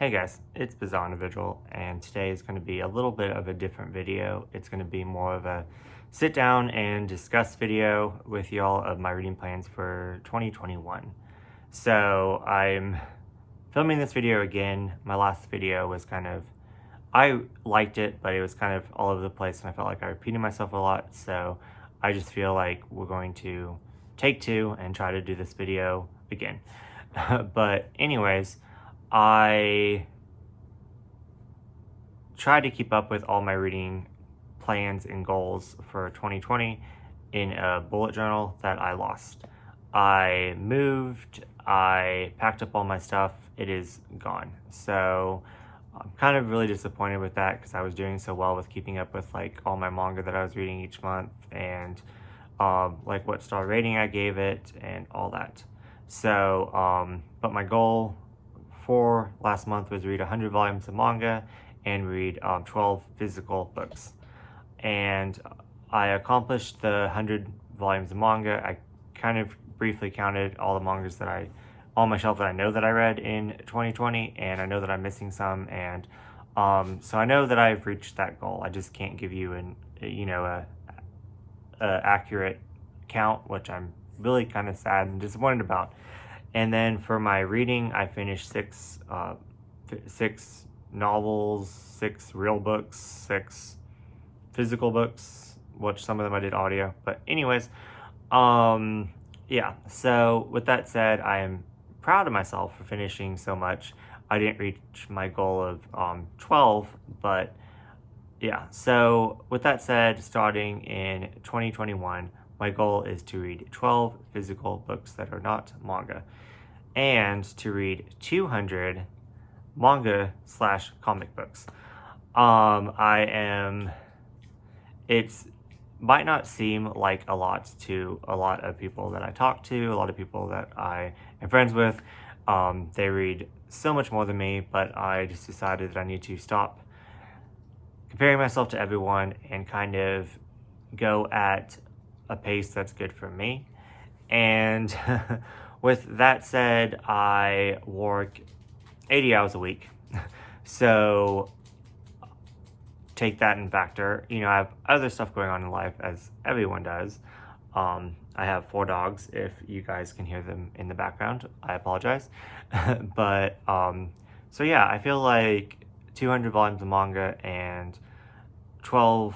Hey guys, it's Bizarre Individual, and today is going to be a little bit of a different video. It's going to be more of a sit down and discuss video with y'all of my reading plans for 2021. So I'm filming this video again. My last video was I liked it, but it was kind of all over the place, and I felt like I repeated myself a lot. So I just feel like we're going to take two and try to do this video again. But anyways, I tried to keep up with all my reading plans and goals for 2020 in a bullet journal that I lost. I moved, I packed up all my stuff, it is gone. So I'm kind of really disappointed with that because I was doing so well with keeping up with like all my manga that I was reading each month and like what star rating I gave it and all that. So, but my goal for last month was read 100 volumes of manga and read 12 physical books. And I accomplished the 100 volumes of manga. I kind of briefly counted all the mangas that on my shelf that I know that I read in 2020, and I know that I'm missing some, and so I know that I've reached that goal. I just can't give you a accurate count, which I'm really kind of sad and disappointed about. And then for my reading, I finished six novels, 6 real books, 6 physical books, which some of them I did audio. But anyways, yeah. So with that said, I am proud of myself for finishing so much. I didn't reach my goal of 12, but yeah. So with that said, starting in 2021, my goal is to read 12 physical books that are not manga, and to read 200 manga/comic books. It might not seem like a lot to a lot of people that I talk to, a lot of people that I am friends with. They read so much more than me, but I just decided that I need to stop comparing myself to everyone and kind of go at a pace that's good for me. And with that said, I work 80 hours a week. So take that in factor. I have other stuff going on in life, as everyone does. I have 4 dogs. If you guys can hear them in the background, I apologize. But so yeah, I feel like 200 volumes of manga and 12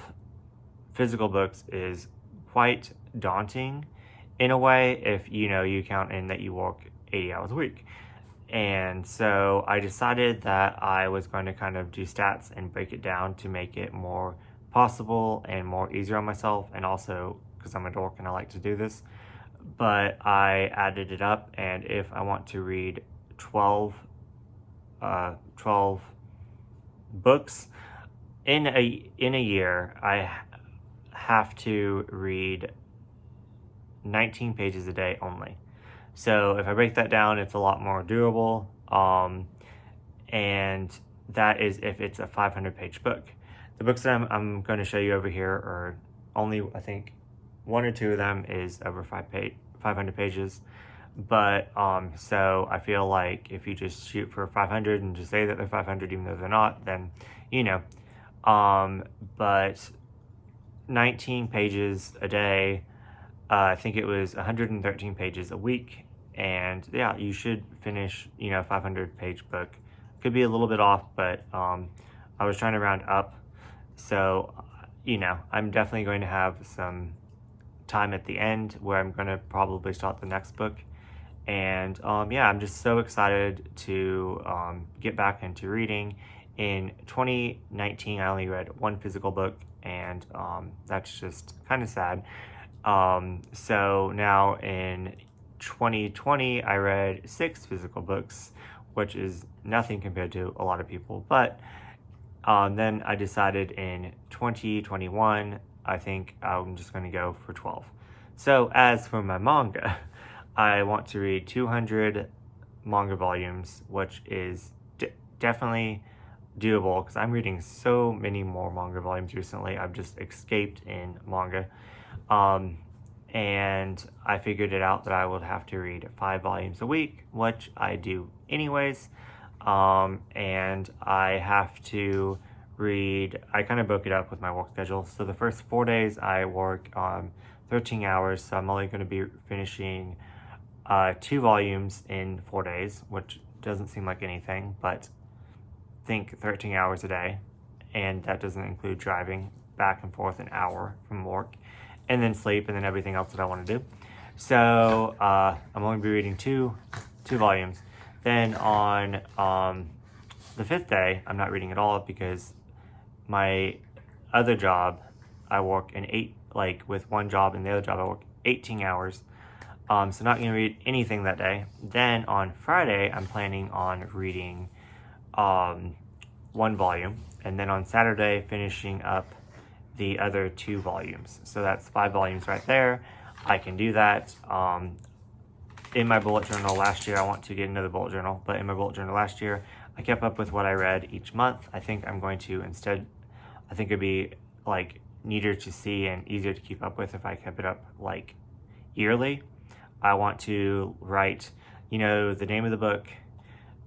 physical books is quite daunting in a way if you count in that you work 80 hours a week. And so I decided that I was going to kind of do stats and break it down to make it more possible and more easier on myself, and also because I'm a dork and I like to do this. But I added it up, and if I want to read 12 books in a year, I have to read 19 pages a day only. So if I break that down, it's a lot more doable. And that is if it's a 500-page book. The books that I'm going to show you over here are only, I think, 1 or 2 of them is over 500 pages. But so I feel like if you just shoot for 500 and just say that they're 500 even though they're not, then but 19 pages a day, I think it was 113 pages a week, and yeah, you should finish 500-page book. Could be a little bit off, but I was trying to round up, so I'm definitely going to have some time at the end where I'm going to probably start the next book. And yeah, I'm just so excited to get back into reading. In 2019, I only read 1 physical book, and that's just kind of sad. So now in 2020, I read 6 physical books, which is nothing compared to a lot of people. But then I decided in 2021, I think I'm just going to go for 12. So as for my manga, I want to read 200 manga volumes, which is definitely doable because I'm reading so many more manga volumes recently. I've just escaped in manga. And I figured it out that I would have to read 5 volumes a week, which I do anyways. and I have to read. I kind of broke it up with my work schedule. So the first 4 days I work 13 hours, so I'm only going to be finishing 2 volumes in 4 days, which doesn't seem like anything, but think 13 hours a day, and that doesn't include driving back and forth an hour from work, and then sleep, and then everything else that I want to do. So I'm only going to be reading two volumes. Then on the 5th day, I'm not reading at all because my other job, I work with one job, and the other job I work 18 hours. So not going to read anything that day. Then on Friday, I'm planning on reading 1 volume, and then on Saturday, finishing up the other 2 volumes. So that's 5 volumes right there. I can do that. In my bullet journal last year, I want to get another bullet journal, but in my bullet journal last year, I kept up with what I read each month. I think I'm going to instead, I think it'd be like neater to see and easier to keep up with if I kept it up like yearly. I want to write, the name of the book,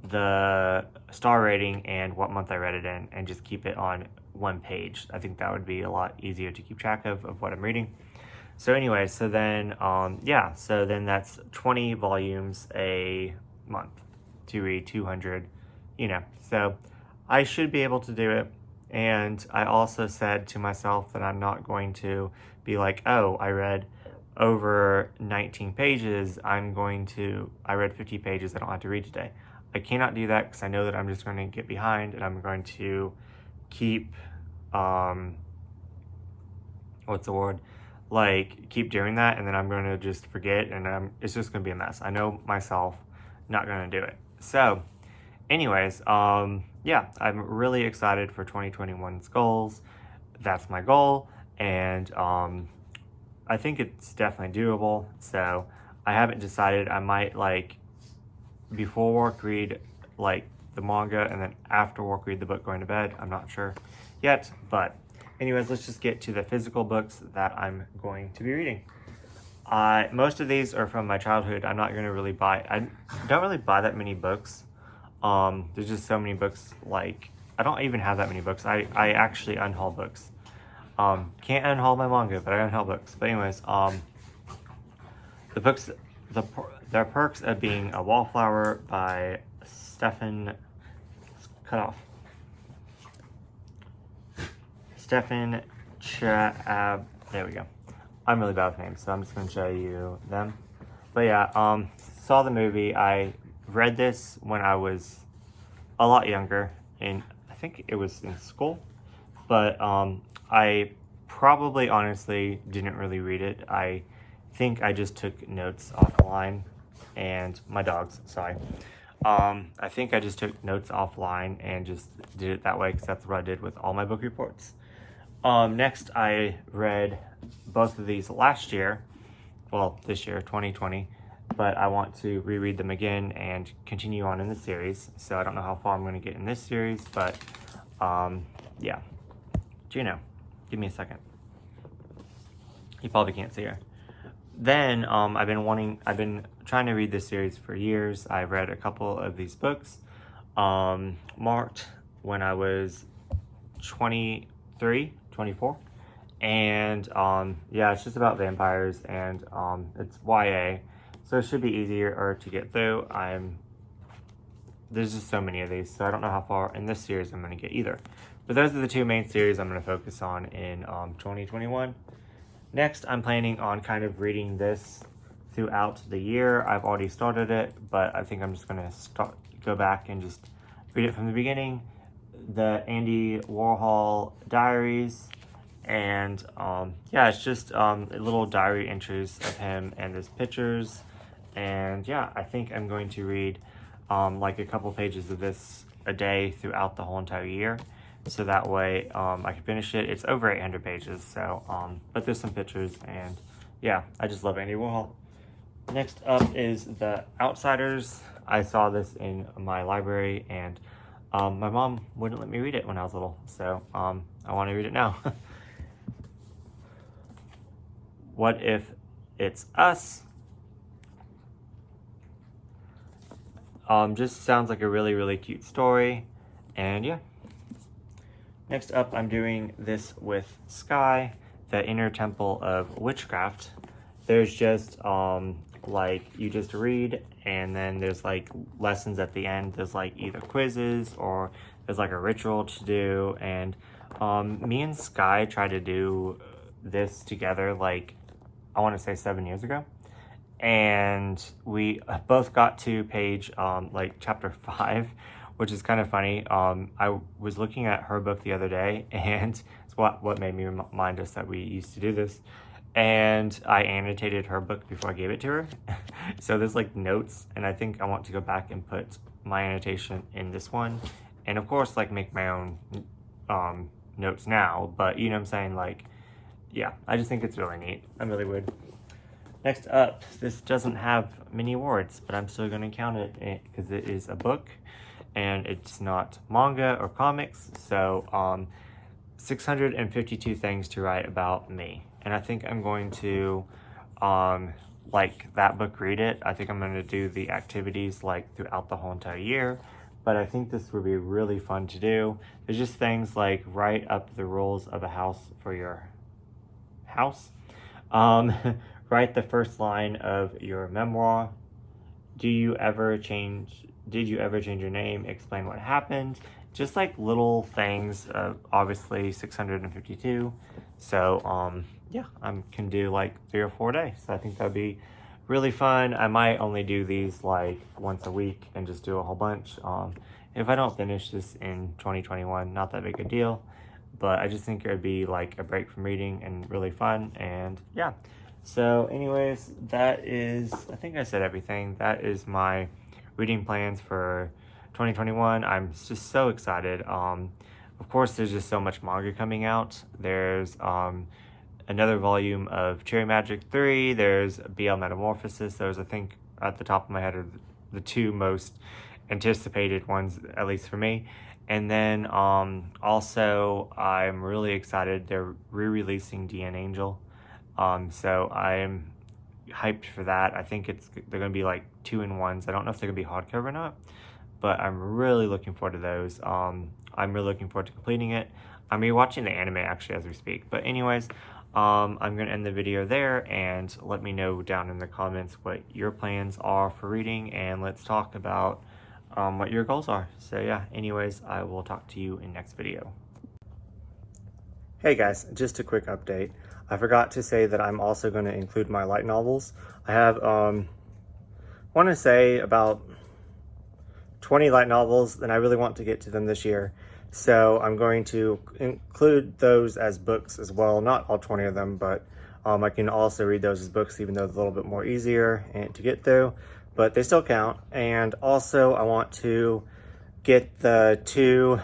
the star rating, and what month I read it in, and just keep it on one page. I think that would be a lot easier to keep track of what I'm reading. So anyway, so then that's 20 volumes a month to read 200, so I should be able to do it. And I also said to myself that I'm not going to be like, oh, I read over 19 pages. I read 50 pages. I don't have to read today. I cannot do that because I know that I'm just going to get behind, and I'm going to keep, keep doing that, and then I'm going to just forget, and it's just going to be a mess. I know myself not going to do it. So anyways, I'm really excited for 2021's goals. That's my goal, and I think it's definitely doable. So I haven't decided. I might before work read the manga, and then after work read the book going to bed. I'm not sure yet, but anyways, let's just get to the physical books that I'm going to be reading. Most of these are from my childhood. I don't really buy that many books. There's just so many books. I don't even have that many books. I actually unhaul books. Can't unhaul my manga, but I unhaul books. But anyways, the books, The Perks of Being a Wallflower by Stefan Chab. There we go. I'm really bad with names, so I'm just going to show you them. But yeah, saw the movie. I read this when I was a lot younger, and I think it was in school. But I probably honestly didn't really read it. I think I just took notes offline, and my dogs, sorry. I think I just took notes offline and just did it that way because that's what I did with all my book reports. Next, I read both of these last year, this year, 2020, but I want to reread them again and continue on in the series. So I don't know how far I'm going to get in this series, but yeah. Gino, give me a second. You probably can't see her. Then I've been trying to read this series for years. I've read a couple of these books, marked when I was 23, 24. And it's just about vampires, and it's YA, so it should be easier to get through. There's just so many of these, so I don't know how far in this series I'm going to get either. But those are the 2 main series I'm going to focus on in 2021. Next, I'm planning on kind of reading this throughout the year. I've already started it, but I think I'm just going to go back and just read it from the beginning. The Andy Warhol Diaries, and it's just little diary entries of him and his pictures. And I think I'm going to read a couple pages of this a day throughout the whole entire year. So that way I can finish it. It's over 800 pages, so but there's some pictures, and I just love Andy Warhol. Next up is The Outsiders. I saw this in my library, and my mom wouldn't let me read it when I was little, so I want to read it now. What If It's Us? Just sounds like a really, really cute story. And yeah. Next up, I'm doing this with Sky, the Inner Temple of Witchcraft. There's just, like, you just read, and then there's, like, lessons at the end. There's, like, either quizzes, or there's, like, a ritual to do, and, me and Sky tried to do this together, like, I want to say 7 years ago, and we both got to page, like, chapter 5, which is kind of funny. I was looking at her book the other day, and it's what made me remind us that we used to do this. And I annotated her book before I gave it to her. So there's like notes, and I think I want to go back and put my annotation in this one. And of course, like make my own notes now, but you know what I'm saying? Like, yeah, I just think it's really neat. I'm really weird. Next up, this doesn't have many words, but I'm still gonna count it because it is a book and it's not manga or comics. So 652 things to write about me. And I think I'm going to, like that book, read it. I think I'm going to do the activities like throughout the whole entire year. But I think this would be really fun to do. There's just things like write up the rules of a house for your house. Write the first line of your memoir. Did you ever change your name? Explain what happened. Just like little things, obviously 652. So, yeah, I can do like 3 or 4 days. So I think that'd be really fun. I might only do these like once a week and just do a whole bunch. If I don't finish this in 2021, not that big a deal. But I just think it would be like a break from reading and really fun. And yeah. So anyways, that is, I think I said everything. That is my reading plans for 2021. I'm just so excited. Of course, there's just so much manga coming out. There's another volume of Cherry Magic 3. There's BL Metamorphosis. Those, I think, at the top of my head, are the 2 most anticipated ones, at least for me. And then also, I'm really excited. They're re-releasing DN Angel. So I'm hyped for that. I think they're going to be like 2-in-1s. I don't know if they're going to be hardcover or not, but I'm really looking forward to those. I'm really looking forward to completing it. I'm rewatching the anime actually as we speak. But anyways, I'm going to end the video there, and let me know down in the comments what your plans are for reading, and let's talk about what your goals are. So yeah, anyways, I will talk to you in next video. Hey guys, just a quick update. I forgot to say that I'm also going to include my light novels. I have, want to say about 20 light novels, and I really want to get to them this year. So I'm going to include those as books as well. Not all 20 of them, but I can also read those as books, even though it's a little bit more easier to get through, but they still count. And also I want to get the 2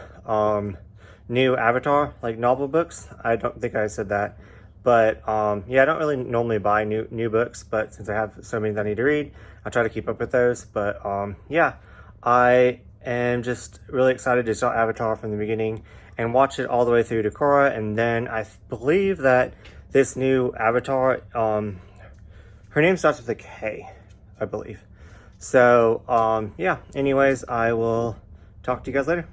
new Avatar like novel books. I don't think I said that, but yeah, I don't really normally buy new books, but since I have so many that I need to read, I try to keep up with those. But yeah, I am just really excited to start Avatar from the beginning and watch it all the way through to Korra. And then I believe that this new Avatar, her name starts with a K, I believe. So yeah, anyways, I will talk to you guys later.